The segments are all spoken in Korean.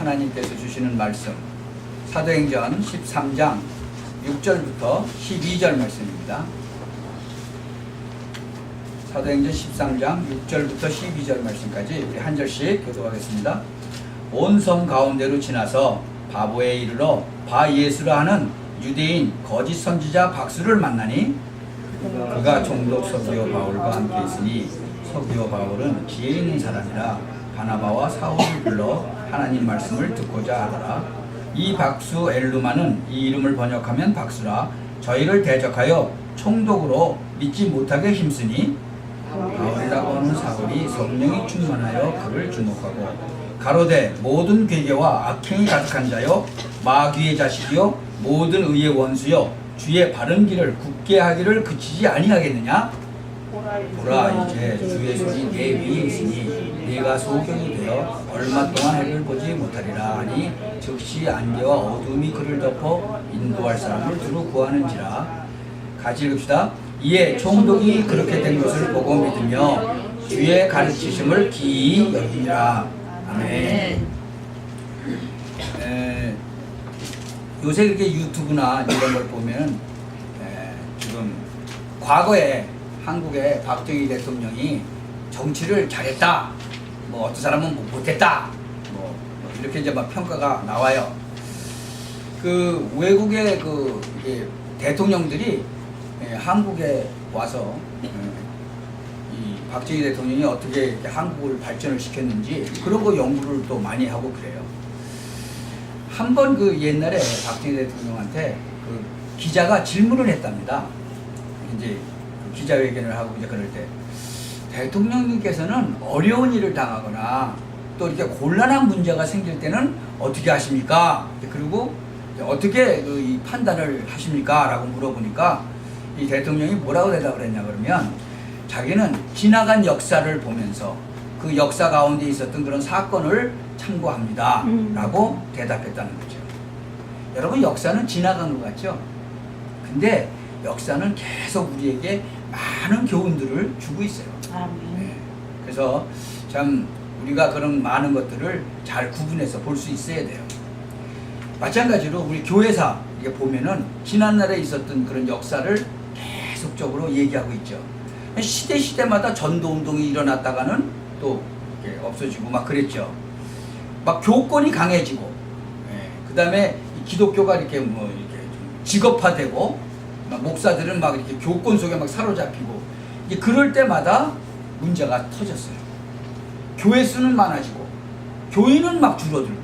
하나님께서 주시는 말씀 사도행전 13장 6절부터 12절 말씀입니다. 사도행전 13장 6절부터 12절 말씀까지 우리 한 절씩 교독하겠습니다. 온 섬 가운데로 지나서 바보에 이르러 바 예수라 하는 유대인 거짓 선지자 박수를 만나니 그가 총독 서기오 바울과 함께 있으니 서기오 바울은 지혜 있는 사람이라 바나바와 사울을 불러 하나님 말씀을 듣고자 하더라. 이 박수 엘루마는 이 이름을 번역하면 박수라 저희를 대적하여 총독으로 믿지 못하게 힘쓰니 바울이라고 하는 사울이 성령이 충만하여 그를 주목하고 가로되 모든 괴계와 악행이 가득한 자여 마귀의 자식이요 모든 의의 원수여 주의 바른 길을 굳게 하기를 그치지 아니하겠느냐. 보라 이제 주의 손이 내 위에 있으니 네가 소경이 되어 얼마 동안 해를 보지 못하리라 하니 즉시 안개와 어둠이 그를 덮어 인도할 사람을 두루 구하는지라. 같이 읽읍시다. 이에 총독이 그렇게 된 것을 보고 믿으며 주의 가르치심을 기이 여기니라. 아멘. 요새 이렇게 유튜브나 이런 걸 보면 지금 과거에 한국의 박정희 대통령이 정치를 잘했다, 뭐 어떤 사람은 못했다, 뭐 이렇게 이제 막 평가가 나와요. 그 외국의 그 대통령들이 한국에 와서 이 박정희 대통령이 어떻게 이렇게 한국을 발전을 시켰는지 그런 거 연구를 또 많이 하고 그래요. 한 번 그 옛날에 박정희 대통령한테 그 기자가 질문을 했답니다. 이제 기자회견을 하고 이제 그럴 때 대통령님께서는 어려운 일을 당하거나 또 이렇게 곤란한 문제가 생길 때는 어떻게 하십니까? 그리고 어떻게 이 판단을 하십니까? 라고 물어보니까 이 대통령이 뭐라고 대답을 했냐 그러면 자기는 지나간 역사를 보면서 그 역사 가운데 있었던 그런 사건을 참고합니다 라고 대답했다는 거죠. 여러분 역사는 지나간 것 같죠? 근데 역사는 계속 우리에게 많은 교훈들을 주고 있어요. 네. 그래서 참 우리가 그런 많은 것들을 잘 구분해서 볼 수 있어야 돼요. 마찬가지로 우리 교회사 이게 보면은 지난날에 있었던 그런 역사를 계속적으로 얘기하고 있죠. 시대마다 전도운동이 일어났다가는 또 이렇게 없어지고 막 그랬죠. 막 교권이 강해지고, 그 다음에 기독교가 이렇게 뭐 이렇게 좀 직업화되고, 막 목사들은 막 이렇게 교권 속에 막 사로잡히고, 이제 그럴 때마다 문제가 터졌어요. 교회 수는 많아지고, 교인은 막 줄어들고,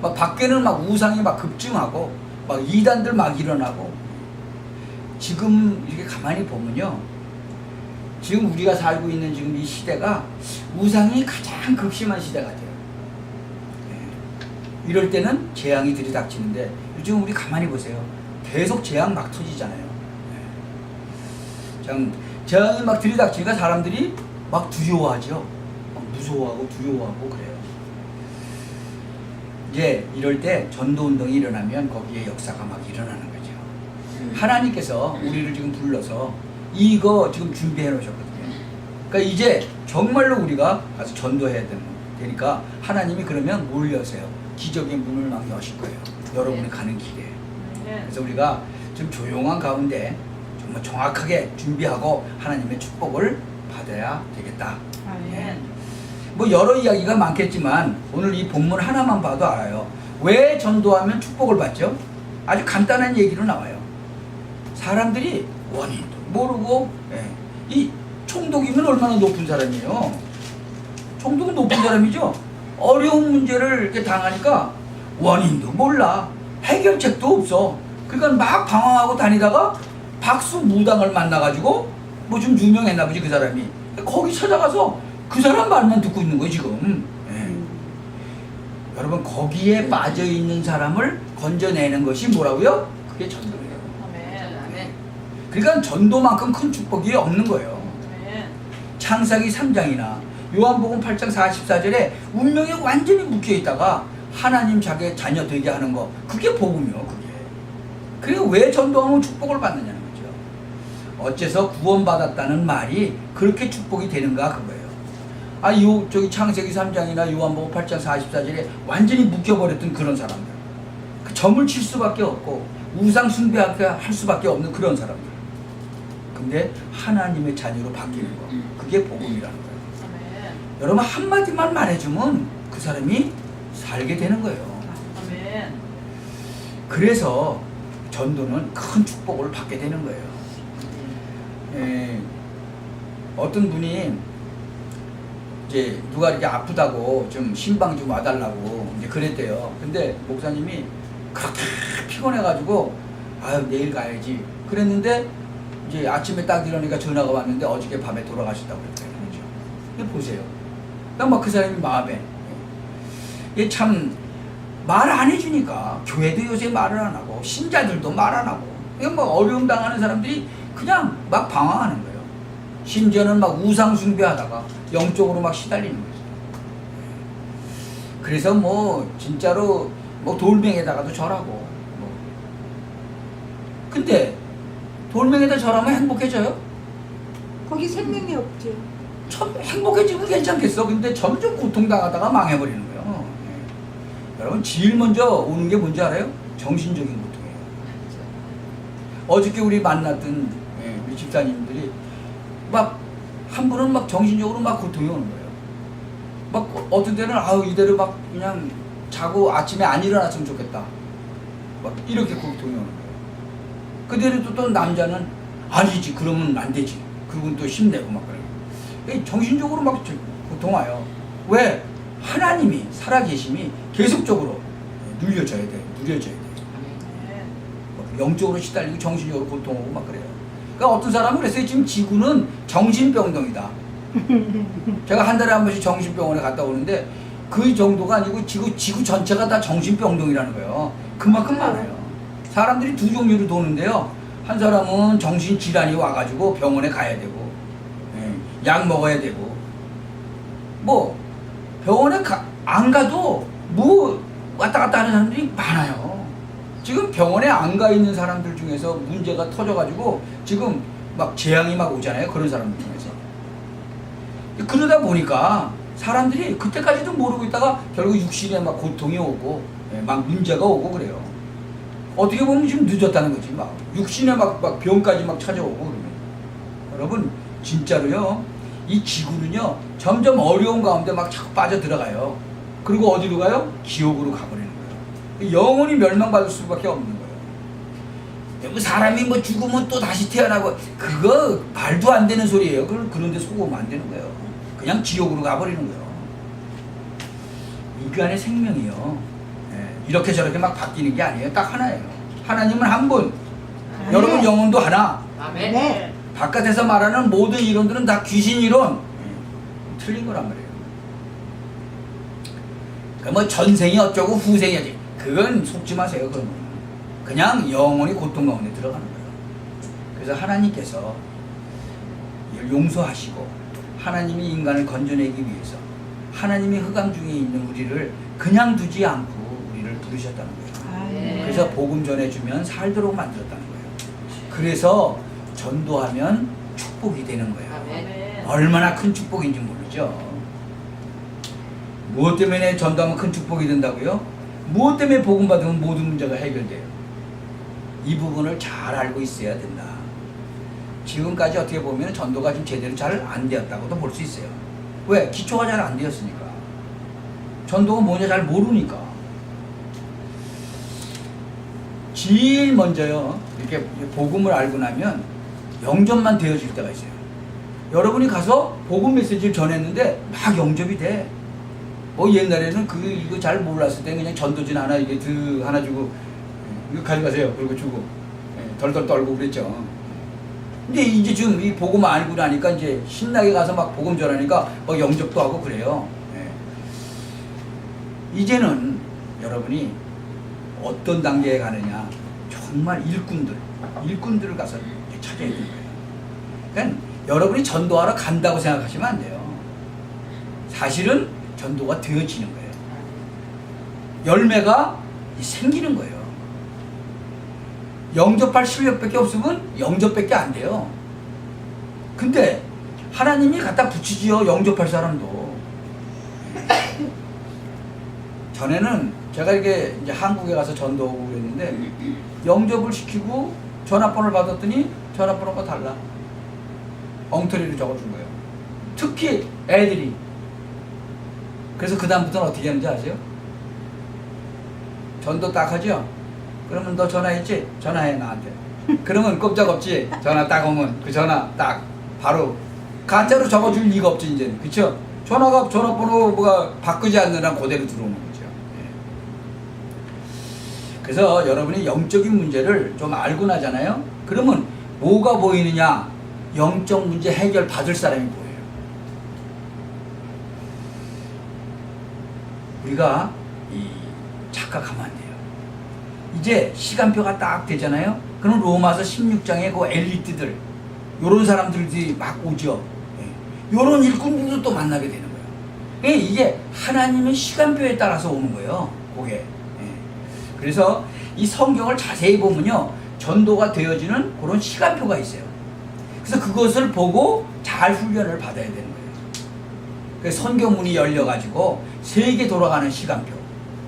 막 밖에는 막 우상이 막 급증하고, 막 이단들 막 일어나고, 지금 이렇게 가만히 보면요. 지금 우리가 살고 있는 지금 이 시대가 우상이 가장 극심한 시대 같아요. 이럴 때는 재앙이 들이닥치는데 요즘 우리 가만히 보세요. 계속 재앙 막 터지잖아요. 참 재앙이 막 들이닥치니까 사람들이 막 두려워하죠. 막 무서워하고 두려워하고 그래요. 이제 이럴 때 전도운동이 일어나면 거기에 역사가 막 일어나는 거죠. 하나님께서 우리를 지금 불러서 이거 지금 준비해 놓으셨거든요. 그러니까 이제 정말로 우리가 가서 전도해야 되니까 하나님이 그러면 뭘 여세요? 기적의 문을 막 여실 거예요. 여러분이 가는 길에. 그래서 우리가 좀 조용한 가운데 정말 정확하게 준비하고 하나님의 축복을 받아야 되겠다. 뭐 여러 이야기가 많겠지만 오늘 이 본문 하나만 봐도 알아요. 왜 전도하면 축복을 받죠? 아주 간단한 얘기로 나와요. 사람들이 원인도 모르고 이 총독이면 얼마나 높은 사람이에요. 총독은 높은 사람이죠. 어려운 문제를 이렇게 당하니까 원인도 몰라. 해결책도 없어. 그러니까 막 방황하고 다니다가 박수 무당을 만나가지고 뭐 좀 유명했나 보지 그 사람이. 거기 찾아가서 그 사람 말만 듣고 있는 거예요 지금. 여러분 거기에 빠져있는 사람을 건져내는 것이 뭐라고요? 그게 전도예요. 그러니까 전도만큼 큰 축복이 없는 거예요. 창세기 3장이나 요한복음 8장 44절에 운명에 완전히 묶여있다가 하나님 자기의 자녀 되게 하는 거 그게 복음이요. 그게. 그리고 왜 전도하면 축복을 받느냐는 거죠. 어째서 구원받았다는 말이 그렇게 축복이 되는가 그거예요. 저기 창세기 3장이나 요한복음 8장 44절에 완전히 묶여버렸던 그런 사람들. 그 점을 칠 수밖에 없고 우상 숭배하게 할 수밖에 없는 그런 사람들. 근데 하나님의 자녀로 바뀌는 거. 그게 복음이라는 거예요. 아멘. 여러분 한마디만 말해주면 그 사람이 살게 되는 거예요. 아멘. 그래서 전도는 큰 축복을 받게 되는 거예요. 어떤 분이 이제 누가 이렇게 아프다고 좀 신방 좀 와달라고 이제 그랬대요. 근데 목사님이 그렇게 피곤해가지고 아유 내일 가야지 그랬는데 이제 아침에 딱 일어나니까 전화가 왔는데 어저께 밤에 돌아가셨다고 그랬대요. 이거 보세요. 그러니까 막 그 사람이 마음에 이게 참 말 안 해주니까 교회도 요새 말을 안 하고 신자들도 말 안 하고 이거 뭐 어려움 당하는 사람들이 그냥 막 방황하는 거예요. 심지어는 막 우상 숭배하다가 영적으로 막 시달리는 거죠. 그래서 뭐 진짜로 뭐 돌멩이에다가도 절하고 뭐. 근데 돌멩이에다 절하면 행복해져요? 거기 생명이 없죠. 참 행복해지면 괜찮겠어. 근데 점점 고통당하다가 망해버리는 거예요. 여러분 제일 먼저 오는 게 뭔지 알아요? 정신적인 고통이에요. 어저께 우리 만났던 우리 집사님들이 막 한 분은 막 정신적으로 막 고통이 오는 거예요. 막 어떤 때는 아우 이대로 막 그냥 자고 아침에 안 일어났으면 좋겠다. 막 이렇게 고통이 오는 거예요. 그대로 또 남자는 아니지 그러면 안 되지. 그리고 또 힘내고 막 그래요. 정신적으로 막 고통 와요. 왜? 하나님이 살아계심이 계속적으로 눌려져야 돼요. 누려져야 돼요. 영적으로 시달리고 정신적으로 고통하고 막 그래요. 그러니까 어떤 사람은 그랬어요. 지금 지구는 정신병동이다. 제가 한 달에 한 번씩 정신병원에 갔다 오는데 그 정도가 아니고 지구 전체가 다 정신병동이라는 거예요. 그만큼 많아요. 사람들이 두 종류로 도는데요. 한 사람은 정신질환이 와가지고 병원에 가야 되고 약 먹어야 되고 뭐 병원에 안 가도 뭐 왔다 갔다 하는 사람들이 많아요. 지금 병원에 안 가 있는 사람들 중에서 문제가 터져가지고 지금 막 재앙이 막 오잖아요. 그런 사람들 중에서. 그러다 보니까 사람들이 그때까지도 모르고 있다가 결국 육신에 막 고통이 오고 막 문제가 오고 그래요. 어떻게 보면 지금 늦었다는 거지. 막 육신에 막 병까지 막 찾아오고 그러면. 여러분 진짜로요. 이 지구는요 점점 어려운 가운데 막 자꾸 빠져들어가요. 그리고 어디로 가요? 지옥으로 가버리는 거예요. 영원히 멸망받을 수밖에 없는 거예요. 사람이 뭐 죽으면 또 다시 태어나고 그거 말도 안 되는 소리예요. 그런데 속으면 안 되는 거예요. 그냥 지옥으로 가버리는 거예요. 인간의 생명이요 이렇게 저렇게 막 바뀌는 게 아니에요. 딱 하나예요. 하나님은 한 분. 여러분 영혼도 하나. 아멘. 네. 바깥에서 말하는 모든 이론들은 다 귀신 이론. 틀린 거란 말이에요. 뭐 전생이 어쩌고 후생이 어쩌고 그건 속지 마세요. 그건 그냥 영원히 고통 가운데 들어가는 거예요. 그래서 하나님께서 이걸 용서하시고 하나님이 인간을 건져내기 위해서 하나님이 흑암 중에 있는 우리를 그냥 두지 않고 우리를 부르셨다는 거예요. 네. 그래서 복음 전해주면 살도록 만들었다는 거예요. 그래서 전도하면 축복이 되는 거예요. 아멘. 얼마나 큰 축복인지 모르죠. 무엇 때문에 전도하면 큰 축복이 된다고요? 무엇 때문에 복음 받으면 모든 문제가 해결돼요? 이 부분을 잘 알고 있어야 된다. 지금까지 어떻게 보면 전도가 좀 제대로 잘 안 되었다고도 볼 수 있어요. 왜? 기초가 잘 안 되었으니까. 전도가 뭐냐 잘 모르니까. 제일 먼저요, 이렇게 복음을 알고 나면 영접만 되어질 때가 있어요. 여러분이 가서 복음 메시지를 전했는데 막 영접이 돼. 뭐 옛날에는 이거 잘 몰랐을 때 그냥 전도진 하나 이게 하나 주고 이거 가져가세요. 그리고 주고 덜덜 떨고 그랬죠. 근데 이제 지금 이 복음 알고 나니까 이제 신나게 가서 막 복음 전하니까 막 영접도 하고 그래요. 이제는 여러분이 어떤 단계에 가느냐, 정말 일꾼들을 가서 찾아야 되는 거예요. 그러니까 여러분이 전도하러 간다고 생각하시면 안 돼요. 사실은 전도가 되어지는 거예요. 열매가 생기는 거예요. 영접할 실력밖에 없으면 영접밖에 안 돼요. 근데 하나님이 갖다 붙이지요. 영접할 사람도. 전에는 제가 이렇게 이제 한국에 가서 전도하고 그랬는데 영접을 시키고 전화번호를 받았더니 전화번호가 달라. 엉터리로 적어준 거예요. 특히 애들이. 그래서 그 다음부터는 어떻게 하는지 아세요? 전도 딱 하죠? 그러면 너 전화했지? 전화해 나한테. 그러면 꼼짝없지? 전화 딱 오면 그 전화 딱 바로 가짜로 적어줄 리가 없지 이제는. 그쵸? 전화번호 뭐가 바꾸지 않는 한 그대로 들어오는 거죠. 예. 그래서 여러분이 영적인 문제를 좀 알고 나잖아요? 그러면 뭐가 보이느냐? 영적 문제 해결 받을 사람이 보여요. 우리가 착각하면 안 돼요. 이제 시간표가 딱 되잖아요? 그럼 로마서 16장에 그 엘리트들, 요런 사람들이 막 오죠. 예. 요런 일꾼들도 또 만나게 되는 거예요. 그러니까 이게 하나님의 시간표에 따라서 오는 거예요. 그게. 예. 그래서 이 성경을 자세히 보면요. 전도가 되어지는 그런 시간표가 있어요. 그래서 그것을 보고 잘 훈련을 받아야 되는 거예요. 그래서 성경문이 열려가지고 세계 돌아가는 시간표.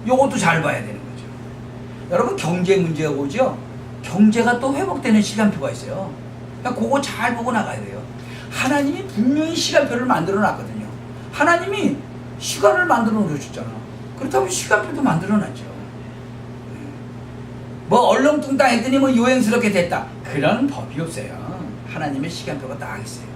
요것도 잘 봐야 되는 거죠. 여러분 경제 문제가 오죠? 경제가 또 회복되는 시간표가 있어요. 그러니까 그거 잘 보고 나가야 돼요. 하나님이 분명히 시간표를 만들어 놨거든요. 하나님이 시간을 만들어 놓으셨잖아. 그렇다면 시간표도 만들어 놨죠. 뭐 얼렁뚱땅 했더니 뭐 요행스럽게 됐다. 그런 법이 없어요. 하나님의 시간표가 딱 있어요.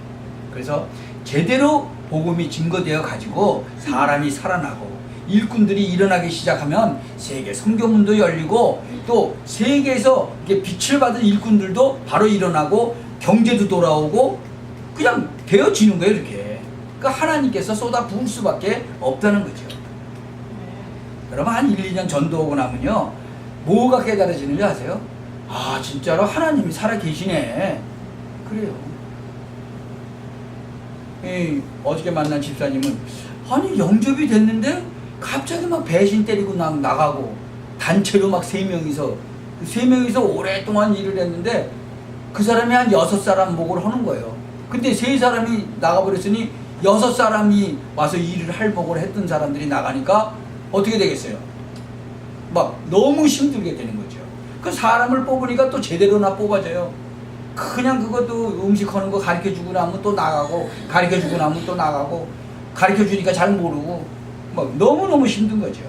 그래서 제대로 복음이 증거되어 가지고 사람이 살아나고 일꾼들이 일어나기 시작하면 세계 성교문도 열리고 또 세계에서 이렇게 빛을 받은 일꾼들도 바로 일어나고 경제도 돌아오고 그냥 되어지는 거예요. 이렇게. 그러니까 하나님께서 쏟아 부을 수밖에 없다는 거죠. 여러분 한 1, 2년 전도하고 나면요 뭐가 깨달아지는지 아세요? 아 진짜로 하나님이 살아계시네. 그래요. 어저께 만난 집사님은 아니 영접이 됐는데 갑자기 막 배신 때리고 나가고 단체로 막 3명이서 오랫동안 일을 했는데 그 사람이 한 6사람 목을 하는 거예요. 근데 3사람이 나가버렸으니 6사람이 와서 일을 할 목을 했던 사람들이 나가니까 어떻게 되겠어요? 막 너무 힘들게 되는 거죠. 그 사람을 뽑으니까 또 제대로나 뽑아져요. 그냥 그것도 음식하는 거 가르쳐주고 나면 또 나가고 가르쳐주고 나면 또 나가고 가르쳐주니까 잘 모르고 막 너무너무 힘든 거죠.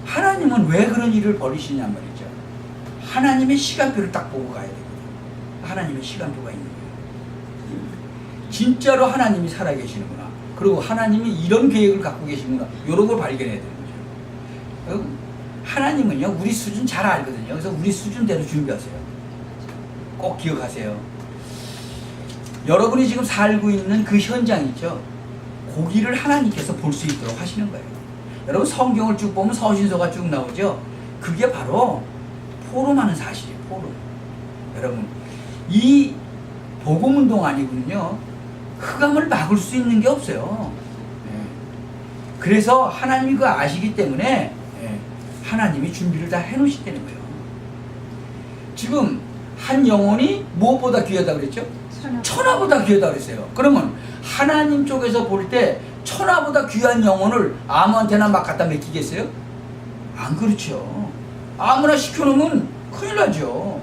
하나님은 왜 그런 일을 벌이시냐 말이죠. 하나님의 시간표를 딱 보고 가야 되거든요. 하나님의 시간표가 있는 거예요. 진짜로 하나님이 살아계시는구나. 그리고 하나님이 이런 계획을 갖고 계시구나. 이런 걸 발견해야 되는 거죠. 하나님은요 우리 수준 잘 알거든요. 그래서 우리 수준대로 준비하세요. 꼭 기억하세요. 여러분이 지금 살고 있는 그 현장 있죠? 거기를 하나님께서 볼 수 있도록 하시는 거예요. 여러분 성경을 쭉 보면 서신서가 쭉 나오죠? 그게 바로 포럼하는 사실이에요. 포럼. 여러분 이 복음운동 아니군요. 흑암을 막을 수 있는 게 없어요. 그래서 하나님이 그거 아시기 때문에 하나님이 준비를 다 해놓으시다는 거예요. 지금 한 영혼이 무엇보다 귀하다 그랬죠? 천하보다 귀하다 그랬어요. 그러면 하나님 쪽에서 볼 때 천하보다 귀한 영혼을 아무한테나 막 갖다 맡기겠어요? 안 그렇죠. 아무나 시켜놓으면 큰일 나죠.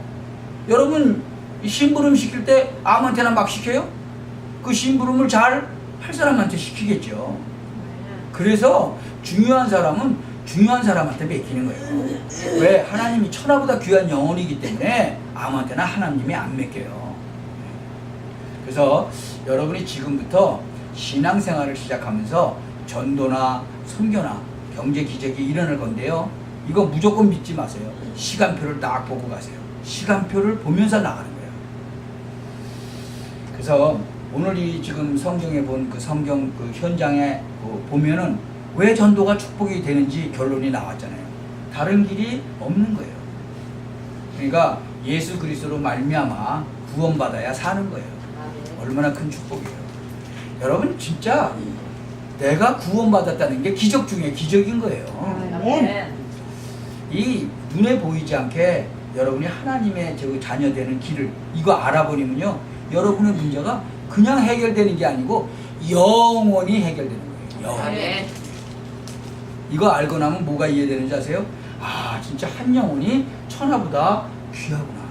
여러분 심부름 시킬 때 아무한테나 막 시켜요? 그 심부름을 잘 할 사람한테 시키겠죠. 그래서 중요한 사람은 중요한 사람한테 맡기는 거예요. 왜? 하나님이 천하보다 귀한 영혼이기 때문에 아무한테나 하나님이 안 맡겨요. 그래서 여러분이 지금부터 신앙생활을 시작하면서 전도나 선교나 경제 기적이 일어날 건데요. 이거 무조건 믿지 마세요. 시간표를 딱 보고 가세요. 시간표를 보면서 나가는 거예요. 그래서 오늘 이 지금 성경에 본 그 성경 그 현장에 보면은 왜 전도가 축복이 되는지 결론이 나왔잖아요. 다른 길이 없는 거예요. 그러니까 예수 그리스도로 말미암아 구원받아야 사는 거예요. 얼마나 큰 축복이에요. 여러분 진짜 내가 구원받았다는 게 기적 중에 기적인 거예요. 이 눈에 보이지 않게 여러분이 하나님의 저 자녀 되는 길을 이거 알아버리면요. 여러분의 문제가 그냥 해결되는 게 아니고 영원히 해결되는 거예요. 영원히. 이거 알고 나면 뭐가 이해되는지 아세요? 아, 진짜 한 영혼이 천하보다 귀하구나.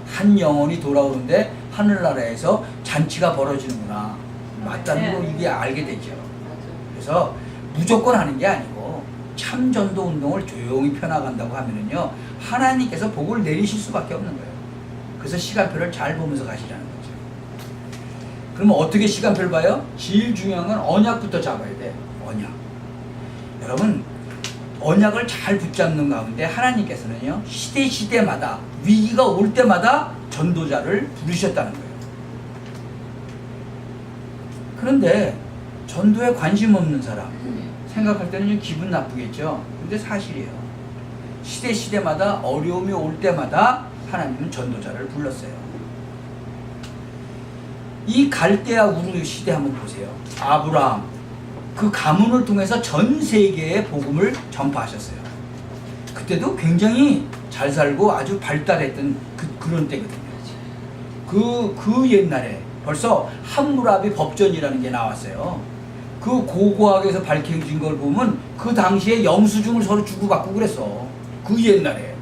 한 영혼이 돌아오는데 하늘나라에서 잔치가 벌어지는구나. 맞다는 거 이게 알게 되죠. 그래서 무조건 하는 게 아니고 참 전도 운동을 조용히 펴나간다고 하면은요, 하나님께서 복을 내리실 수밖에 없는 거예요. 그래서 시간표를 잘 보면서 가시라는 거죠. 그러면 어떻게 시간표를 봐요? 제일 중요한 건 언약부터 잡아야 돼. 언약. 여러분, 언약을 잘 붙잡는 가운데 하나님께서는요, 시대마다 위기가 올 때마다 전도자를 부르셨다는 거예요. 그런데 전도에 관심 없는 사람 생각할 때는 좀 기분 나쁘겠죠. 근데 사실이에요. 시대마다 어려움이 올 때마다 하나님은 전도자를 불렀어요. 이 갈대아 우르 시대 한번 보세요. 아브라함, 그 가문을 통해서 전 세계에 복음을 전파하셨어요. 그때도 굉장히 잘 살고 아주 발달했던 그런 때거든요. 그 옛날에 벌써 함무라비 법전이라는 게 나왔어요. 그 고고학에서 밝혀진 걸 보면 그 당시에 영수증을 서로 주고받고 그랬어. 그 옛날에.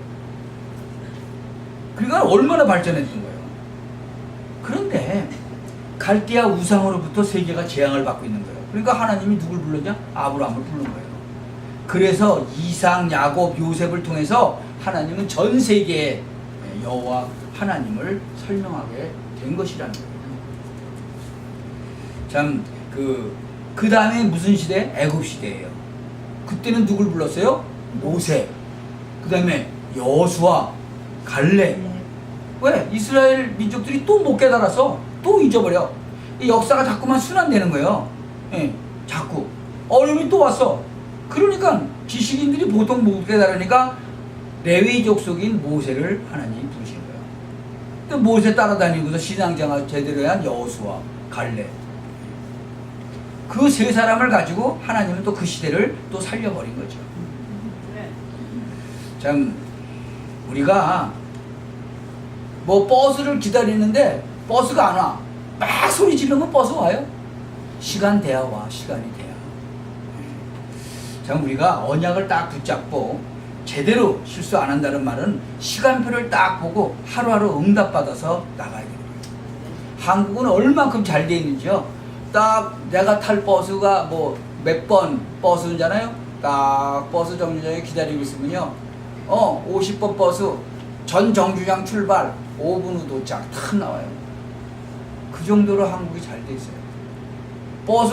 그러니까 얼마나 발전했던 거예요. 그런데 갈대아 우상으로부터 세계가 재앙을 받고 있는 거예요. 그러니까 하나님이 누굴 불렀냐? 아브라함을 부른 거예요. 그래서 이삭, 야곱, 요셉을 통해서 하나님은 전 세계에 여호와 하나님을 설명하게 된 것이라는 거예요. 참, 그 다음에 무슨 시대? 애굽 시대예요. 그때는 누굴 불렀어요? 모세. 그 다음에 여호수아, 갈렙. 왜? 이스라엘 민족들이 또 못 깨달아서 또 잊어버려. 이 역사가 자꾸만 순환되는 거예요. 예, 자꾸. 어려움이 또 왔어. 그러니까 지식인들이 보통 못 깨달으니까 레위 족속인 모세를 하나님이 부르신 거예요. 또 모세 따라다니고서 신앙생활 제대로 한 여호수아, 갈렙. 그 세 사람을 가지고 하나님은 또 그 시대를 또 살려버린 거죠. 참, 우리가 뭐 버스를 기다리는데 버스가 안 와. 막 소리 지르면 버스 와요? 시간 돼야 와. 시간이 돼야. 참, 우리가 언약을 딱 붙잡고 제대로 실수 안 한다는 말은 시간표를 딱 보고 하루하루 응답받아서 나가야 되는 거예요. 한국은 얼만큼 잘 돼 있는지요. 딱 내가 탈 버스가 뭐 몇 번 버스잖아요. 딱 버스 정류장에 기다리고 있으면요, 50번 버스 전 정류장 출발 5분 후 도착 탁 나와요. 그 정도로 한국이 잘 돼 있어요. 버스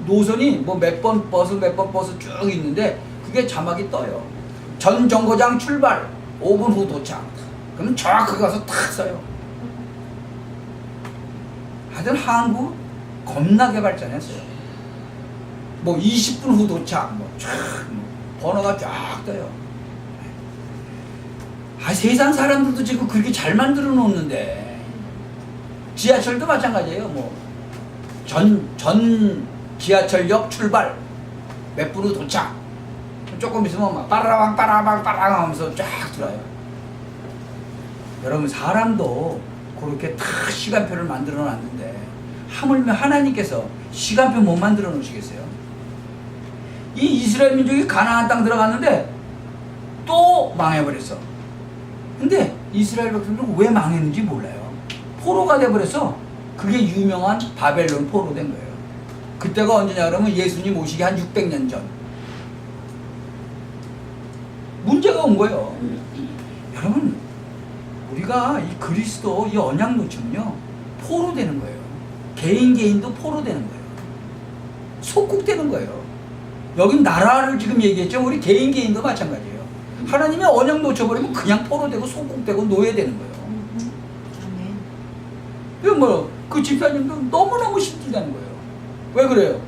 노선이 뭐 몇 번 버스 쭉 있는데 그게 자막이 떠요. 전 정거장 출발 5분 후 도착. 그러면 정확하게 가서 탁 써요. 하여튼 한국 겁나게 발전했어요. 뭐 20분 후 도착, 번호가 쫙 떠요. 세상 사람들도 지금 그렇게 잘 만들어 놓는데, 지하철도 마찬가지예요. 뭐 전 지하철역 출발 몇 분 후 도착. 조금 있으면 막 빠라방 하면서 쫙 들어요. 여러분, 사람도 그렇게 다 시간표를 만들어 놨는데 하물며 하나님께서 시간표 못 만들어 놓으시겠어요? 이 이스라엘 민족이 가나안 땅 들어갔는데 또 망해버렸어. 근데 이스라엘 백성들은 왜 망했는지 몰라요. 포로가 돼버렸어. 그게 유명한 바벨론 포로 된 거예요. 그때가 언제냐 그러면 예수님 오시기 한 600년 전. 문제가 온 거예요. 여러분, 우리가 이 그리스도 이 언약 놓치면요, 포로 되는 거예요. 개인도 포로 되는 거예요. 속국되는 거예요. 여긴 나라를 지금 얘기했죠. 우리 개인도 마찬가지예요. 하나님의 언약 놓쳐버리면 그냥 포로 되고 속국되고 노예되는 거예요. 그 집사님도 너무너무 힘들다는 거예요. 왜 그래요?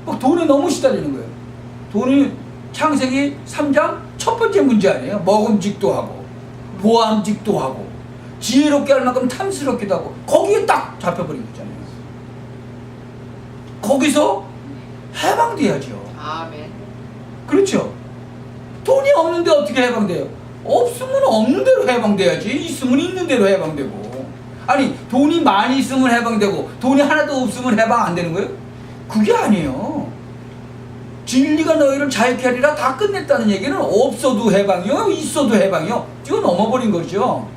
막 돈에 너무 시달리는 거예요. 돈이 창세기 3장 첫 번째 문제 아니에요? 먹음직도 하고 보암직도 하고 지혜롭게 할 만큼 탐스럽기도 하고, 거기에 딱 잡혀버린 거잖아요. 거기서 해방돼야죠. 아멘. 그렇죠? 돈이 없는데 어떻게 해방돼요? 없으면 없는 대로 해방돼야지. 있으면 있는 대로 해방되고. 아니, 돈이 많이 있으면 해방되고 돈이 하나도 없으면 해방 안 되는 거예요? 그게 아니에요. 진리가 너희를 자유케 하리라 다 끝냈다는 얘기는 없어도 해방이요, 있어도 해방이요. 이거 넘어버린 거죠.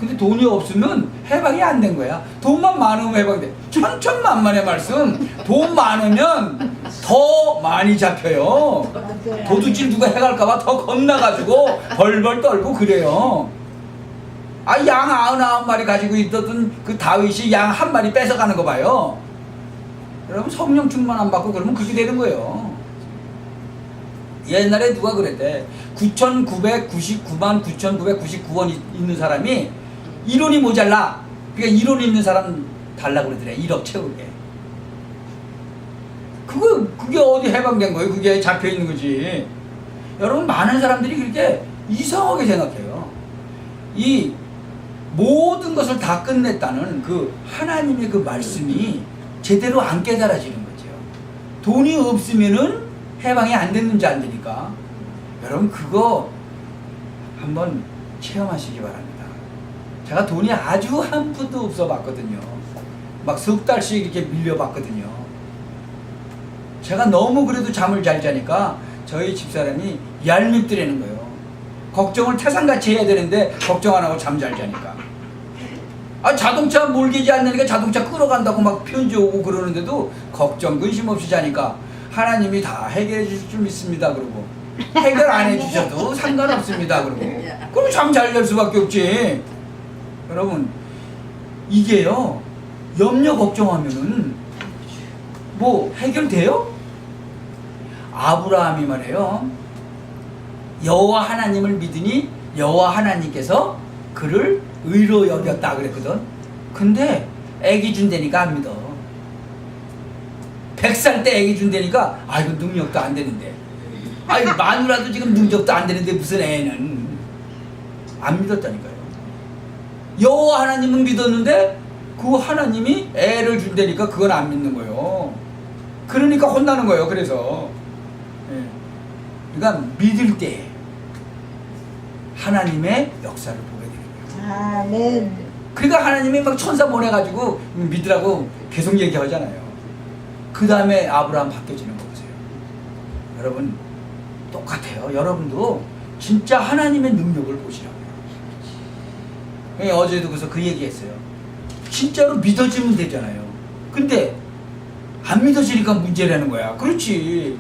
근데 돈이 없으면 해방이 안 된 거야. 돈만 많으면 해방이 돼. 천천만만의 말씀. 돈 많으면 더 많이 잡혀요. 맞아요. 도둑질 누가 해갈까봐 더 겁나가지고 벌벌 떨고 그래요. 아, 양 99마리 가지고 있던 그 다윗이 양 한 마리 뺏어가는 거 봐요. 여러분, 성령 충만 안 받고 그러면 그렇게 되는 거예요. 옛날에 누가 그랬대. 9,999만 9,999원 있는 사람이 1원이 모자라. 그러니까 1원 있는 사람 달라고 그러더래. 1억 채우게. 그게 어디 해방된 거예요? 그게 잡혀 있는 거지. 여러분, 많은 사람들이 그렇게 이상하게 생각해요. 이 모든 것을 다 끝냈다는 그 하나님의 그 말씀이 제대로 안 깨달아지는 거죠. 돈이 없으면은 해방이 안 됐는지 안 되니까. 여러분, 그거 한번 체험하시기 바랍니다. 제가 돈이 아주 한 푼도 없어 봤거든요. 막 석 달씩 이렇게 밀려봤거든요. 제가 너무 그래도 잠을 잘 자니까 저희 집사람이 얄밉더라는 거예요. 걱정을 태산같이 해야 되는데 걱정 안 하고 잠 잘 자니까. 아, 자동차 몰개지 않으니까 자동차 끌어간다고 막 편지 오고 그러는데도 걱정 근심 없이 자니까 하나님이 다 해결해 주실 줄 믿습니다 그러고, 해결 안 해주셔도 상관없습니다 그러고, 그럼 잠 잘 잘 수밖에 없지. 여러분, 이게요, 염려 걱정하면은 뭐 해결돼요? 아브라함이 말해요, 여호와 하나님을 믿으니 여호와 하나님께서 그를 의로 여겼다 그랬거든. 근데 애기 준다니까 안 믿어. 100살 때 애기 준다니까 아이고 능력도 안 되는데, 아이고 마누라도 지금 능력도 안 되는데 무슨 애는. 안 믿었다니까요. 여호와 하나님은 믿었는데 그 하나님이 애를 준다니까 그건 안 믿는 거예요. 그러니까 혼나는 거예요. 그래서 그러니까 믿을 때 하나님의 역사를 보게 되는 거예요. 아멘. 그러니까 하나님이 막 천사 보내가지고 믿으라고 계속 얘기하잖아요. 그 다음에 아브라함 바뀌어지는 거 보세요. 여러분, 똑같아요. 여러분도 진짜 하나님의 능력을 보시라고요. 어제도 그래서 그 얘기했어요. 진짜로 믿어지면 되잖아요. 근데 안 믿어지니까 문제라는 거야. 그렇지.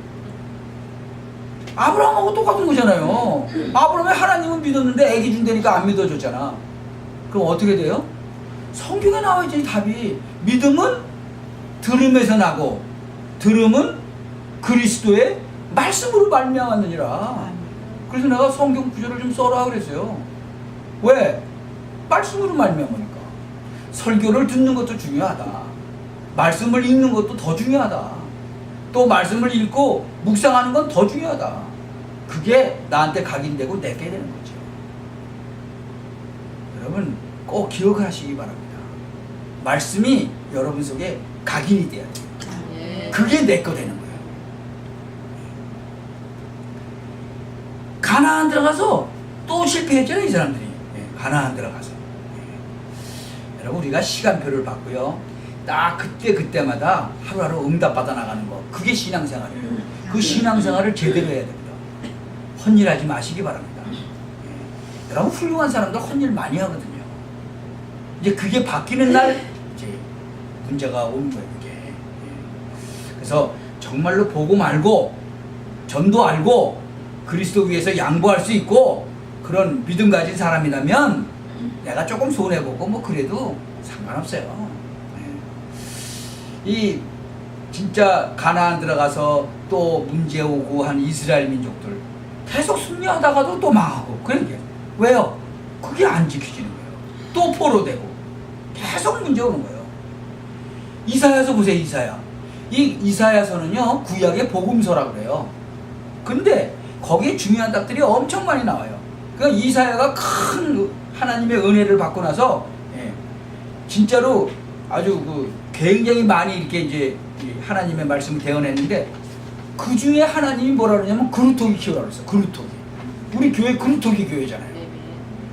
아브라함하고 똑같은 거잖아요. 아브라함이 하나님은 믿었는데 애기 준다니까 안 믿어줬잖아. 그럼 어떻게 돼요? 성경에 나와 있지, 답이. 믿음은 들음에서 나고 들음은 그리스도의 말씀으로 말미암았느니라. 그래서 내가 성경 구절을 좀 써라 그랬어요. 왜? 말씀으로 말미암으니까. 설교를 듣는 것도 중요하다. 말씀을 읽는 것도 더 중요하다. 또 말씀을 읽고 묵상하는 건 더 중요하다. 그게 나한테 각인되고 내게 되는 거죠. 여러분, 꼭 기억하시기 바랍니다. 말씀이 여러분 속에 각인이 돼야 돼요. 그게 내 거 되는 거예요. 가나안 들어가서 또 실패했잖아요, 이 사람들이. 가나안 들어가서. 여러분, 우리가 시간표를 받고요, 딱 그때마다 하루하루 응답받아 나가는 거, 그게 신앙생활이에요. 그 신앙생활을 제대로 해야 됩니다. 헛일하지 마시기 바랍니다. 여러분, 훌륭한 사람들 헛일 많이 하거든요. 이제 그게 바뀌는 날 이제 문제가 오는 거예요. 그게. 그래서 정말로 복음 알고 전도 알고 그리스도 위해서 양보할 수 있고 그런 믿음 가진 사람이라면 내가 조금 손해보고 뭐 그래도 상관없어요. 이 진짜 가나안 들어가서 또 문제 오고 한 이스라엘 민족들 계속 승리하다가도 또 망하고 그런 게 왜요? 그게 안 지켜지는 거예요. 또 포로되고 계속 문제 오는 거예요. 이사야서 보세요. 이 이사야서는요, 구약의 복음서라 그래요. 근데 거기에 중요한 답들이 엄청 많이 나와요. 그러니까 이사야가 큰 하나님의 은혜를 받고 나서 진짜로 아주 굉장히 많이 이렇게 이제 하나님의 말씀을 대언했는데, 그 중에 하나님이 뭐라 그러냐면 그루터기 키우라고 그랬어. 그루터기. 우리 교회 그루터기 교회잖아요.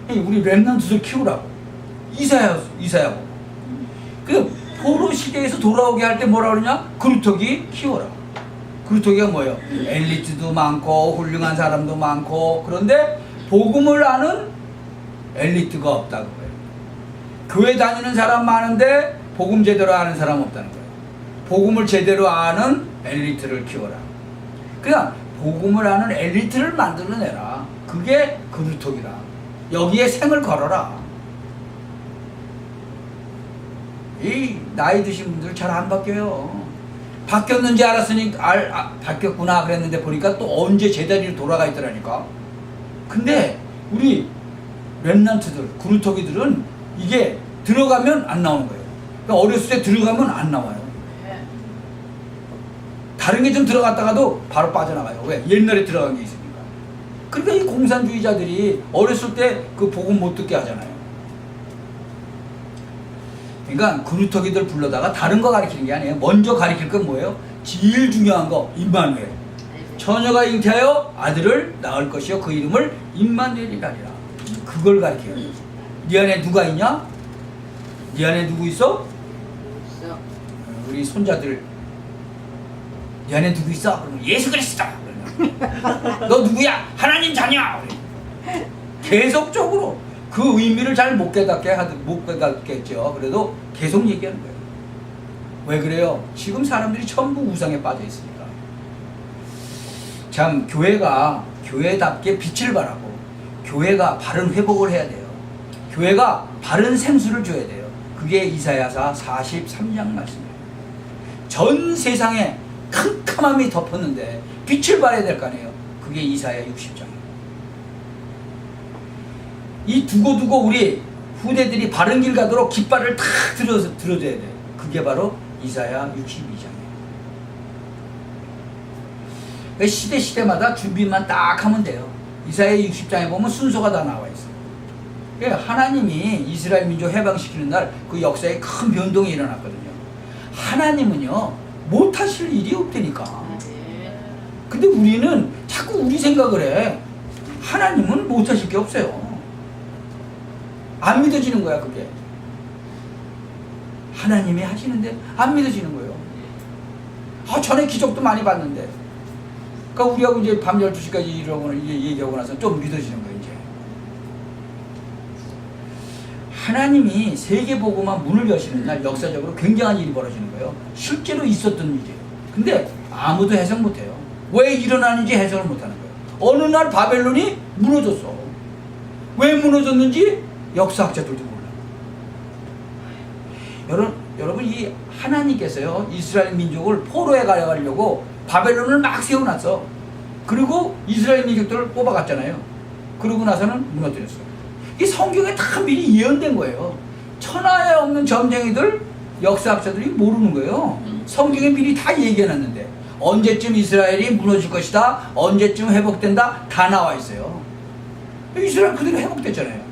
우리 렘넌트들 키우라고. 이사야고. 그 포로 시대에서 돌아오게 할 때 뭐라 그러냐? 그루터기 키워라. 그루터기가 뭐예요? 엘리트도 많고 훌륭한 사람도 많고 그런데 복음을 아는 엘리트가 없다는 거예요. 교회 다니는 사람 많은데 복음 제대로 아는 사람 없다는 거예요. 복음을 제대로 아는 엘리트를 키워라. 그냥 복음을 아는 엘리트를 만들어내라. 그게 그루터기라. 여기에 생을 걸어라. 이 나이 드신 분들 잘 안 바뀌어요. 바뀌었는지 알았으니 바뀌었구나 그랬는데 보니까 또 언제 제자리로 돌아가 있더라니까. 근데 우리 랩런트들, 그루터기들은 이게 들어가면 안 나오는 거예요. 그러니까 어렸을 때 들어가면 안 나와요. 다른 게 좀 들어갔다가도 바로 빠져나가요. 왜? 옛날에 들어간 게 있으니까. 그러니까 이 공산주의자들이 어렸을 때 그 복음 못 듣게 하잖아요. 그러니까 그루터기들 불러다가 다른 거 가르치는 게 아니에요. 먼저 가르칠 건 뭐예요? 제일 중요한 거 임마누엘. 처녀가 잉태하여 아들을 낳을 것이요 그 이름을 임마누엘이라 하리라. 그걸 가르쳐요. 네 안에 누가 있냐? 네 안에 누구 있어? 우리 손자들 네 안에 누구 있어? 그러면 예수 그리스도. 너 누구야? 하나님 자녀. 계속적으로 그 의미를 잘 못 깨닫겠죠. 그래도 계속 얘기하는 거예요. 왜 그래요? 지금 사람들이 전부 우상에 빠져 있으니까. 참 교회가 교회답게 빛을 발하고 교회가 바른 회복을 해야 돼요. 교회가 바른 생수를 줘야 돼요. 그게 이사야서 43장 말씀이에요. 전 세상에 캄캄함이 덮었는데 빛을 발해야 될 거 아니에요. 그게 이사야 60장이에요. 이 두고두고 우리 후대들이 바른 길 가도록 깃발을 탁 들어줘야 돼요. 그게 바로 이사야 62장이에요. 시대마다 준비만 딱 하면 돼요. 이사야 60장에 보면 순서가 다 나와 있어요. 하나님이 이스라엘 민족 해방시키는 날 그 역사에 큰 변동이 일어났거든요. 하나님은요 못하실 일이 없다니까. 근데 우리는 자꾸 우리 생각을 해. 하나님은 못하실 게 없어요. 안 믿어지는 거야 그게. 하나님이 하시는데 안 믿어지는 거예요. 전에 기적도 많이 봤는데. 그러니까 우리하고 이제 밤 12시까지 이러고 얘기하고 나서 좀 믿어지는 거예요 이제. 하나님이 세계보고만 문을 여시는 날 역사적으로 굉장한 일이 벌어지는 거예요. 실제로 있었던 일이에요. 근데 아무도 해석 못해요. 왜 일어나는지 해석을 못하는 거예요. 어느 날 바벨론이 무너졌어. 왜 무너졌는지 역사학자들도 몰라요. 여러분 이 하나님께서요 이스라엘 민족을 포로에 가려고 바벨론을 막 세워놨어. 그리고 이스라엘 민족들을 뽑아갔잖아요. 그러고 나서는 무너뜨렸어요. 이 성경에 다 미리 예언된 거예요. 천하에 없는 점쟁이들 역사학자들이 모르는 거예요. 성경에 미리 다 얘기해놨는데 언제쯤 이스라엘이 무너질 것이다, 언제쯤 회복된다 다 나와 있어요. 이스라엘 그대로 회복됐잖아요.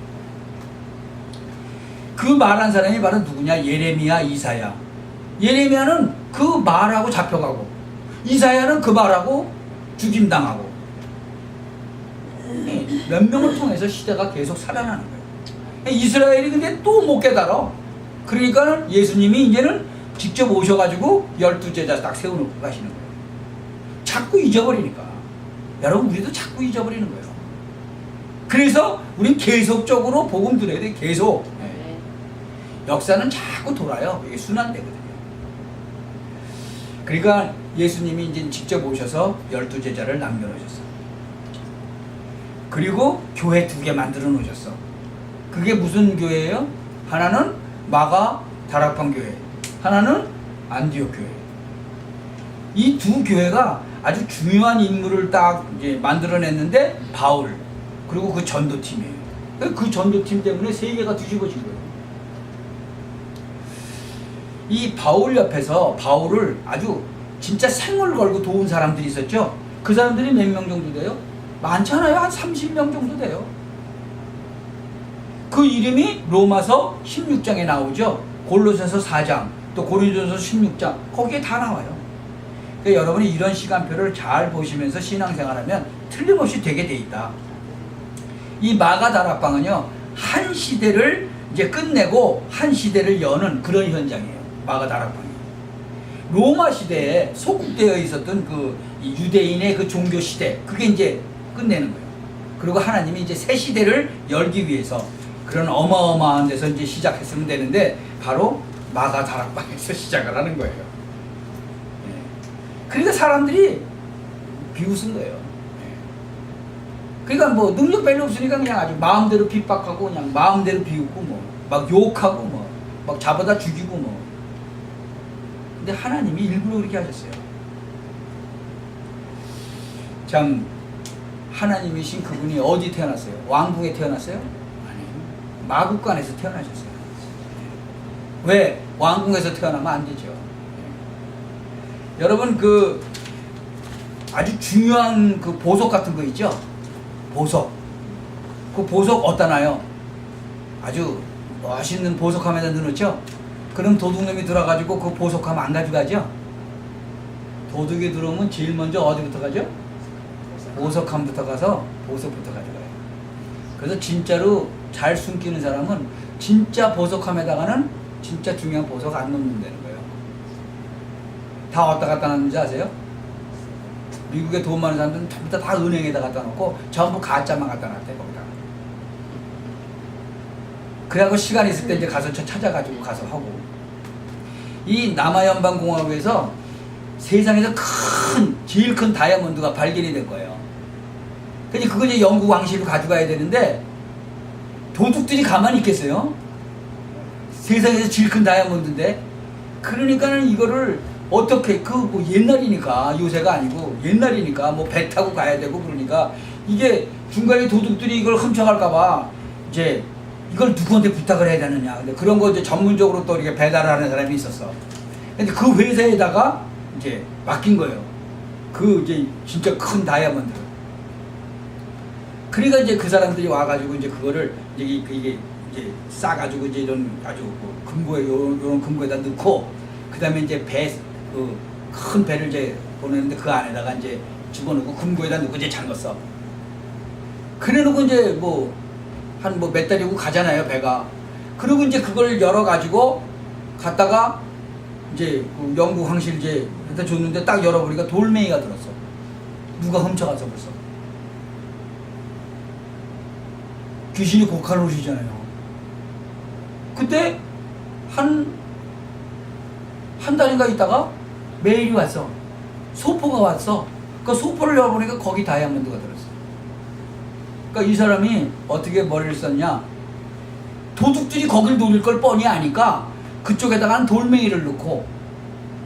그 말한 사람이 바로 누구냐? 예레미야, 이사야. 예레미야는 그 말하고 잡혀가고 이사야는 그 말하고 죽임당하고 몇 명을 통해서 시대가 계속 살아나는 거예요. 이스라엘이 근데 또 못 깨달아. 그러니까 예수님이 이제는 직접 오셔가지고 12제자 딱 세워놓고 가시는 거예요. 자꾸 잊어버리니까. 여러분 우리도 자꾸 잊어버리는 거예요. 그래서 우린 계속적으로 복음 들어야 돼. 계속. 역사는 자꾸 돌아요. 이게 순환되거든요. 그러니까 예수님이 이제 직접 오셔서 12제자를 남겨놓으셨어. 그리고 교회 2개 만들어 놓으셨어. 그게 무슨 교회예요? 하나는 마가 다락방 교회, 하나는 안디옥 교회. 이 두 교회가 아주 중요한 인물을 딱 이제 만들어냈는데 바울 그리고 그 전도팀이에요. 그 전도팀 때문에 세계가 뒤집어진 거예요. 이 바울 옆에서 바울을 아주 진짜 생을 걸고 도운 사람들이 있었죠. 그 사람들이 몇 명 정도 돼요? 많잖아요. 한 30명 정도 돼요. 그 이름이 로마서 16장에 나오죠. 골로새서 4장 또 고린도전서 16장 거기에 다 나와요. 그러니까 여러분이 이런 시간표를 잘 보시면서 신앙생활하면 틀림없이 되게 돼 있다. 이 마가 다락방은요 한 시대를 이제 끝내고 한 시대를 여는 그런 현장이에요. 마가 다락방이. 로마 시대에 소국되어 있었던 이 유대인의 그 종교 시대, 그게 이제 끝내는 거예요. 그리고 하나님이 이제 새 시대를 열기 위해서 그런 어마어마한 데서 이제 시작했으면 되는데 바로 마가 다락방에서 시작을 하는 거예요. 예. 그러니까 사람들이 비웃은 거예요. 예. 그러니까 뭐 능력 별로 없으니까 그냥 아주 마음대로 핍박하고 그냥 마음대로 비웃고 뭐 막 욕하고 뭐 막 잡아다 죽이고 뭐. 근데 하나님이 일부러 그렇게 하셨어요. 참 하나님이신 그분이 어디 태어났어요? 왕궁에 태어났어요? 아니요. 마국간에서 태어나셨어요. 왜? 왕궁에서 태어나면 안 되죠. 여러분 그 아주 중요한 그 보석 같은 거 있죠? 보석. 그 보석 어디다 놔요? 아주 멋있는 보석함에다 넣어놓죠? 그럼 도둑놈이 들어가지고 그 보석함 안 가져가죠? 도둑이 들어오면 제일 먼저 어디부터 가죠? 보석함부터 가서 보석부터 가져가요. 그래서 진짜로 잘 숨기는 사람은 진짜 보석함에다가는 진짜 중요한 보석 안 넣는다는 거예요. 다 어디다 갖다 놨는지 아세요? 미국에 돈 많은 사람들은 전부 다 은행에다 갖다 놓고 전부 가짜만 갖다 놨대 거기다가. 그래갖고 시간 있을 때 이제 가서 찾아가지고 가서 하고. 이 남아연방공화국에서 세상에서 제일 큰 다이아몬드가 발견이 된 거예요. 근데 그걸 이제 영국 왕실로 가져가야 되는데 도둑들이 가만히 있겠어요? 세상에서 제일 큰 다이아몬드인데. 그러니까는 이거를 어떻게 뭐 옛날이니까 요새가 아니고 옛날이니까 뭐 배 타고 가야 되고 그러니까 이게 중간에 도둑들이 이걸 훔쳐갈까봐 이제 이걸 누구한테 부탁을 해야 되느냐. 근데 그런 거 이제 전문적으로 또 이렇게 배달하는 사람이 있었어. 근데 그 회사에다가 이제 맡긴 거예요. 그 이제 진짜 큰 다이아몬드를. 그러니까 이제 그 사람들이 와가지고 이제 그거를 이게 이제 싸가지고 이제 이런 아주 금고에 요런 금고에다 넣고 그 다음에 이제 큰 배를 이제 보내는데 그 안에다가 이제 집어넣고 금고에다 넣고 이제 잠궜어. 그래 놓고 이제 한 몇 달이고 가잖아요, 배가. 그리고 이제 그걸 열어가지고 갔다가 이제 그 영국 황실 이제 일단 줬는데 딱 열어보니까 돌멩이가 들었어. 누가 훔쳐가서 벌써. 귀신이 곡하는 옷이잖아요. 그때 한 달인가 있다가 메일이 왔어. 소포가 왔어. 그 소포를 열어보니까 거기 다이아몬드가 들었어. 그러니까 이 사람이 어떻게 머리를 썼냐? 도둑들이 거길 노릴 걸 뻔히 아니까 그쪽에다가 돌멩이를 넣고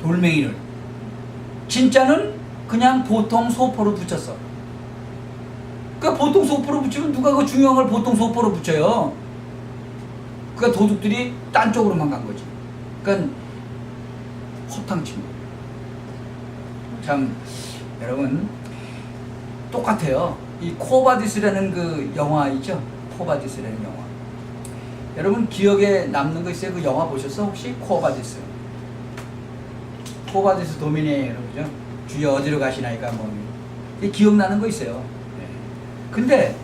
돌멩이를 진짜는 그냥 보통 소포로 붙였어. 그러니까 보통 소포로 붙이면 누가 그 중요한 걸 보통 소포로 붙여요. 그러니까 도둑들이 딴 쪽으로만 간 거지. 그러니까 허탕친 거. 참 여러분 똑같아요. 이 코바디스라는 그 영화 있죠? 코바디스라는 영화. 여러분 기억에 남는 거 있어요? 그 영화 보셨어? 혹시? 코바디스. 코바디스 도미네 그러죠? 주여 어디로 가시나이까 뭐. 기억나는 거 있어요. 네. 근데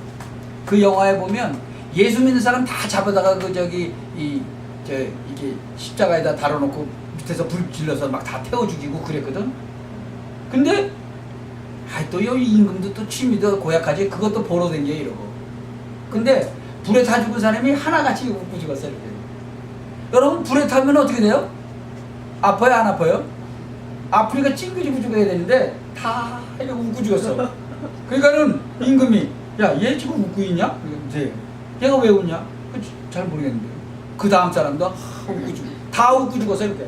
그 영화에 보면 예수 믿는 사람 다 잡아다가 이게 십자가에다 달아놓고 밑에서 불 질러서 막 다 태워 죽이고 그랬거든? 근데 또 여기 임금도 또 취미도 고약하지. 그것도 보러 댕겨 이러고. 근데 불에 타 죽은 사람이 하나같이 웃고 죽었어 이렇게. 여러분 불에 타면 어떻게 돼요? 아파요 안 아파요? 아프니까 찡그리고 죽어야 되는데 다 이렇게 웃고 죽었어. 그러니까는 임금이 야 얘 지금 웃고 있냐? 네. 얘가 왜 웃냐? 잘 모르겠는데. 그 다음 사람도 웃고 죽고 다 웃고 죽었어 이렇게.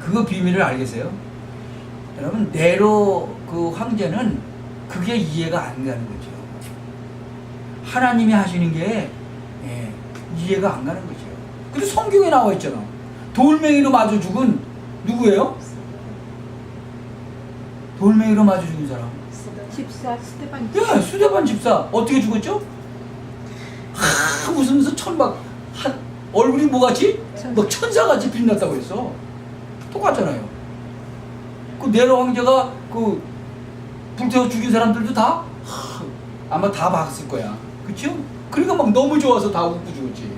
그거 비밀을 알겠어요? 여러분 네로 그 황제는 그게 이해가 안 가는 거죠. 하나님이 하시는 게 이해가 안 가는 거죠. 근데 성경에 나와 있잖아. 돌멩이로 맞아 죽은 누구예요? 돌멩이로 맞아 죽은 사람. 집사 스테반. 예, 스테반 집사. 어떻게 죽었죠? 웃으면서 얼굴이 뭐같이? 막 천사같이 빛났다고 했어. 똑같잖아요. 그 네로 황제가 그 불태워 죽인 사람들도 다 아마 다 봤을 거야. 그쵸? 그러니까 막 너무 좋아서 다 웃고 죽었지.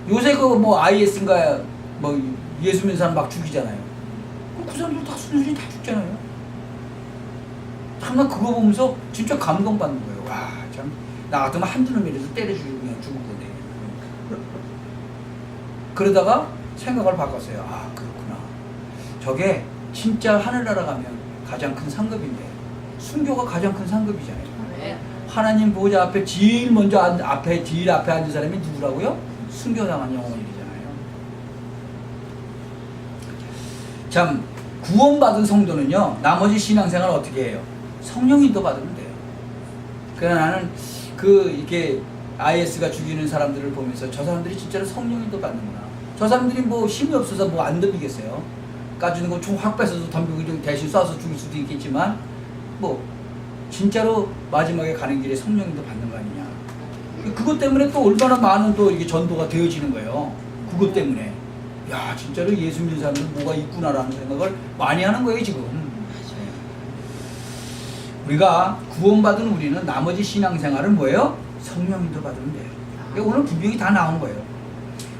요새 그 뭐 IS인가 뭐 예수 믿는 사람 막 죽이잖아요. 그 사람들 다 순순히 다 죽잖아요. 참나 그거 보면서 진짜 감동받는 거예요. 와, 참, 나 같으면 한두 놈이라도 때려 죽이고 그냥 죽을 건데. 그러다가 생각을 바꿨어요. 아, 그렇구나. 저게 진짜 하늘나라 가면 가장 큰 상급인데, 순교가 가장 큰 상급이잖아요. 네. 하나님 보호자 앞에 제일 먼저 앞에 제일 앞에 앉은 사람이 누구라고요? 순교당한 영혼이잖아요. 참, 구원받은 성도는요, 나머지 신앙생활 어떻게 해요? 성령 인도 받으면 돼요. 그러나 나는 이렇게 IS가 죽이는 사람들을 보면서 저 사람들이 진짜로 성령 인도 받는구나. 저 사람들이 뭐 힘이 없어서 뭐 안 덤비겠어요. 까주는 거 총 확 뺏어서 덤비고 좀 대신 쏴서 죽일 수도 있겠지만, 뭐 진짜로 마지막에 가는 길에 성령 인도 받는 거 아니냐. 그것 때문에 또 얼마나 많은 또 이게 전도가 되어지는 거예요. 그것 때문에. 야, 진짜로 예수 믿는 사람은 뭐가 있구나라는 생각을 많이 하는 거예요, 지금. 우리가 구원받은 우리는 나머지 신앙생활은 뭐예요? 성령인도 받으면 돼요. 오늘 분명히 다 나온 거예요.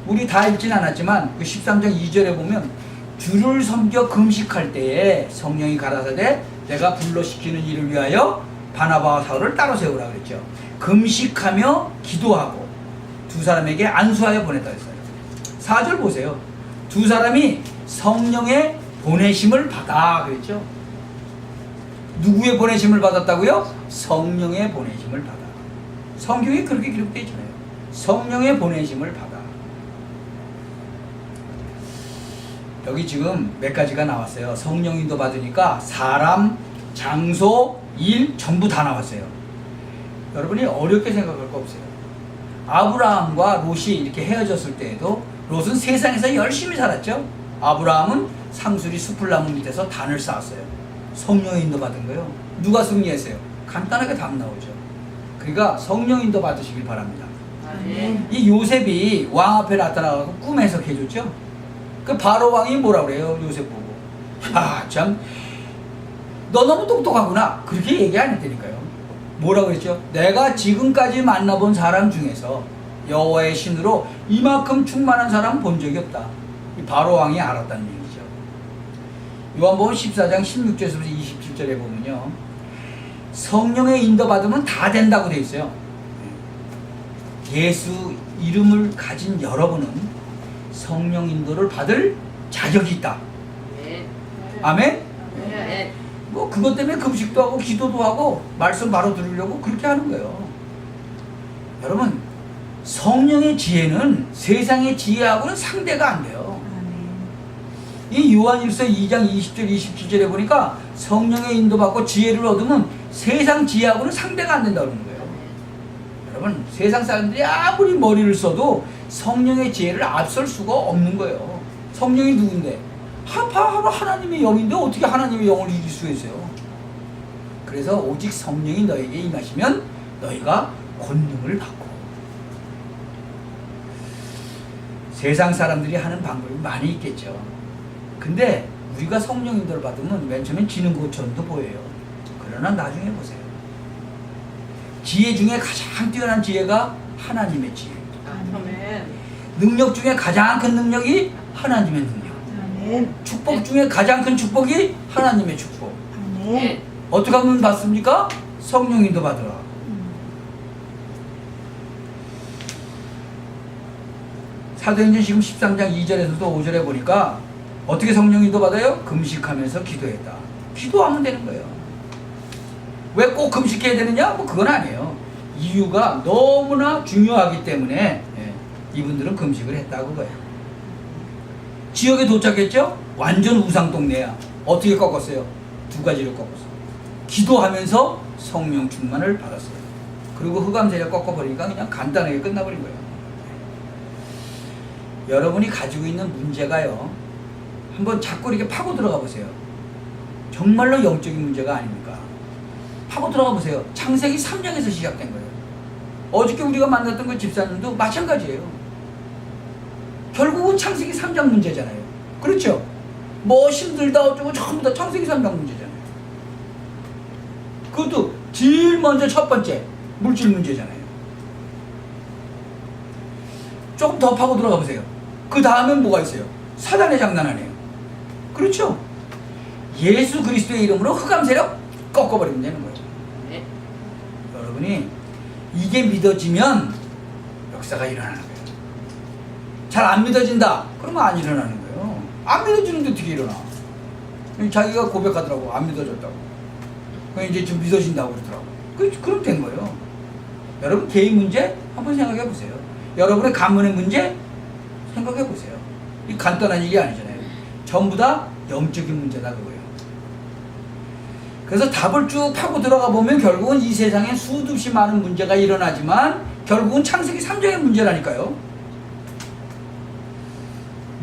우리 다 읽진 않았지만 그 13장 2절에 보면 주를 섬겨 금식할 때에 성령이 가라사대 내가 불러시키는 일을 위하여 바나바와 사울을 따로 세우라 그랬죠. 금식하며 기도하고 두 사람에게 안수하여 보냈다 했어요. 4절 보세요. 두 사람이 성령의 보내심을 받아 그랬죠. 누구의 보내심을 받았다고요? 성령의 보내심을 받아. 성경에 그렇게 기록되어 있잖아요. 성령의 보내심을 받아. 여기 지금 몇 가지가 나왔어요. 성령인도 받으니까 사람, 장소, 일 전부 다 나왔어요. 여러분이 어렵게 생각할 거 없어요. 아브라함과 롯이 이렇게 헤어졌을 때에도 롯은 세상에서 열심히 살았죠. 아브라함은 상수리 수풀나무 밑에서 단을 쌓았어요. 성령의 인도 받은 거예요. 누가 승리했어요? 간단하게 답 나오죠. 그러니까 성령 인도 받으시길 바랍니다. 이 요셉이 왕 앞에 나타나서 꿈 해석해줬죠. 그 바로 왕이 뭐라 그래요? 요셉 보고. 아, 참, 너 너무 똑똑하구나. 그렇게 얘기 안 했다니까요. 뭐라고 했죠? 내가 지금까지 만나본 사람 중에서 여호와의 신으로 이만큼 충만한 사람 본 적이 없다. 이 바로 왕이 알았다는 얘기죠. 요한복음 14장 16절에서 27절에 보면요, 성령의 인도 받으면 다 된다고 되어 있어요. 예수 이름을 가진 여러분은 성령 인도를 받을 자격이 있다. 네. 아멘? 네. 뭐 그것 때문에 금식도 하고 기도도 하고 말씀 바로 들으려고 그렇게 하는 거예요. 여러분, 성령의 지혜는 세상의 지혜하고는 상대가 안 돼요. 이 요한일서 2장 20절 27절에 보니까 성령의 인도받고 지혜를 얻으면 세상 지혜하고는 상대가 안 된다고 그러는 거예요. 여러분, 세상 사람들이 아무리 머리를 써도 성령의 지혜를 앞설 수가 없는 거예요. 성령이 누군데? 바로 하나님의 영인데 어떻게 하나님의 영을 이길 수가 있어요? 그래서 오직 성령이 너에게 임하시면 너희가 권능을 받고. 세상 사람들이 하는 방법이 많이 있겠죠. 근데 우리가 성령 인도를 받으면 맨 처음엔 지는 것처럼도 보여요. 그러나 나중에 보세요. 지혜 중에 가장 뛰어난 지혜가 하나님의 지혜. 아멘. 능력 중에 가장 큰 능력이 하나님의 능력. 아멘. 축복 중에 가장 큰 축복이 하나님의 축복. 아멘. 어떻게 하면 받습니까? 성령 인도 받으라. 사도행전 지금 13장 2절에서도 5절에 보니까 어떻게 성령 인도 받아요? 금식하면서 기도했다. 기도하면 되는 거예요. 왜 꼭 금식해야 되느냐? 뭐 그건 아니에요. 이유가 너무나 중요하기 때문에 이분들은 금식을 했다고 거예요. 지역에 도착했죠? 완전 우상 동네야. 어떻게 꺾었어요? 두 가지를 꺾었어요. 기도하면서 성령 충만을 받았어요. 그리고 흑암세력 꺾어버리니까 그냥 간단하게 끝나버린 거예요. 여러분이 가지고 있는 문제가요, 한번 자꾸 이렇게 파고 들어가 보세요. 정말로 영적인 문제가 아닙니까? 파고 들어가 보세요. 창세기 3장에서 시작된 거예요. 어저께 우리가 만났던 그 집사님도 마찬가지예요. 결국은 창세기 3장 문제잖아요. 그렇죠? 뭐 힘들다 어쩌고 전부 다 창세기 3장 문제잖아요. 그것도 제일 먼저 첫 번째 물질 문제잖아요. 조금 더 파고 들어가 보세요. 그 다음엔 뭐가 있어요? 사단의 장난 아니에요. 그렇죠? 예수 그리스도의 이름으로 흑암 세력 꺾어버리면 되는 거예요. 네. 여러분이 이게 믿어지면 역사가 일어나는 거예요. 잘 안 믿어진다? 그러면 안 일어나는 거예요. 안 믿어지는데 어떻게 일어나? 자기가 고백하더라고. 안 믿어졌다고. 그럼 이제 좀 믿어진다고 그러더라고. 그럼 된 거예요. 여러분 개인 문제 한번 생각해 보세요. 여러분의 가문의 문제 생각해 보세요. 이 간단한 얘기 아니잖아요. 전부 다 영적인 문제다 그거예요. 그래서 답을 쭉 파고 들어가 보면 결국은 이 세상에 수도 없이 많은 문제가 일어나지만 결국은 창세기 3장의 문제라니까요.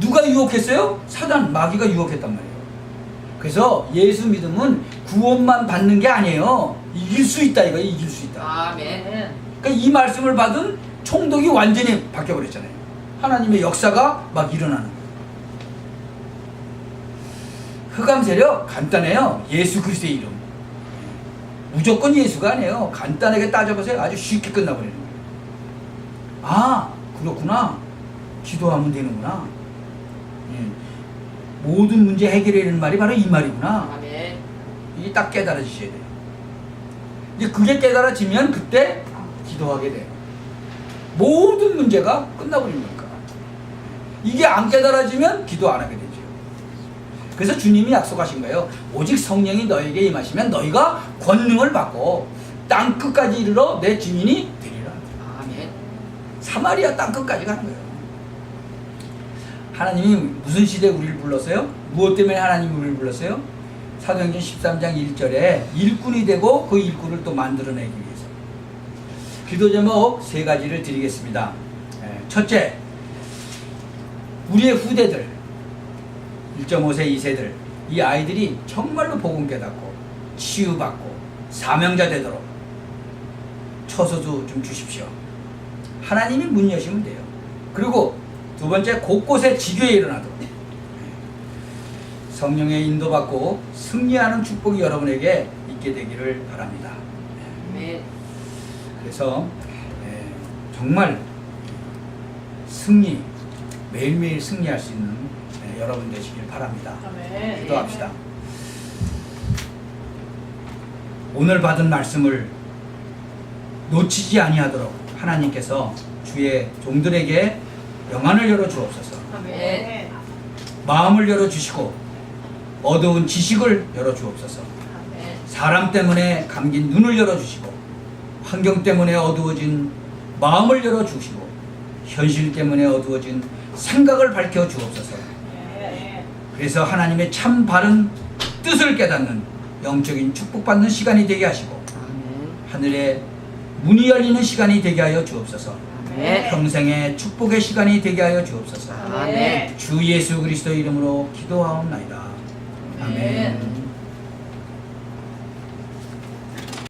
누가 유혹했어요? 사단, 마귀가 유혹했단 말이에요. 그래서 예수 믿음은 구원만 받는 게 아니에요. 이길 수 있다 이거예요. 이길 수 있다. 아멘. 그러니까 이 말씀을 받은 총독이 완전히 바뀌어버렸잖아요. 하나님의 역사가 막 일어나는 거예요. 흑암 세력 간단해요. 예수 그리스도의 이름. 무조건 예수가 아니에요. 간단하게 따져보세요. 아주 쉽게 끝나버리는 거예요. 아 그렇구나. 기도하면 되는구나. 모든 문제 해결하는 말이 바로 이 말이구나. 아멘. 이게 딱 깨달아지셔야 돼요. 이제 그게 깨달아지면 그때 기도하게 돼요. 모든 문제가 끝나버리는 거니까. 이게 안 깨달아지면 기도 안 하게 되죠. 그래서 주님이 약속하신 거예요. 오직 성령이 너에게 임하시면 너희가 권능을 받고 땅 끝까지 이르러 내 증인이 되리라. 아멘. 사마리아 땅 끝까지 가는 거예요. 하나님이 무슨 시대에 우리를 불렀어요? 무엇 때문에 하나님이 우리를 불렀어요? 사도행전 13장 1절에 일꾼이 되고 그 일꾼을 또 만들어내기 위해서. 기도 제목 세 가지를 드리겠습니다. 첫째, 우리의 후대들 1.5세 2세들 이 아이들이 정말로 복음 깨닫고 치유받고 사명자 되도록 처소도 좀 주십시오. 하나님이 문 여시면 돼요. 그리고 두 번째, 곳곳에 지교에 일어나도록 성령의 인도받고 승리하는 축복이 여러분에게 있게 되기를 바랍니다. 아멘. 그래서 정말 승리, 매일매일 승리할 수 있는 여러분 되시길 바랍니다. 아멘. 기도합시다. 오늘 받은 말씀을 놓치지 아니하도록 하나님께서 주의 종들에게 영안을 열어 주옵소서. 아멘. 마음을 열어 주시고 어두운 지식을 열어 주옵소서. 아멘. 사람 때문에 감긴 눈을 열어 주시고 환경 때문에 어두워진 마음을 열어 주시고 현실 때문에 어두워진 생각을 밝혀 주옵소서. 그래서 하나님의 참 바른 뜻을 깨닫는 영적인 축복받는 시간이 되게 하시고 아멘. 하늘에 문이 열리는 시간이 되게 하여 주옵소서. 아멘. 평생의 축복의 시간이 되게 하여 주옵소서. 아멘. 주 예수 그리스도 이름으로 기도하옵나이다. 아멘.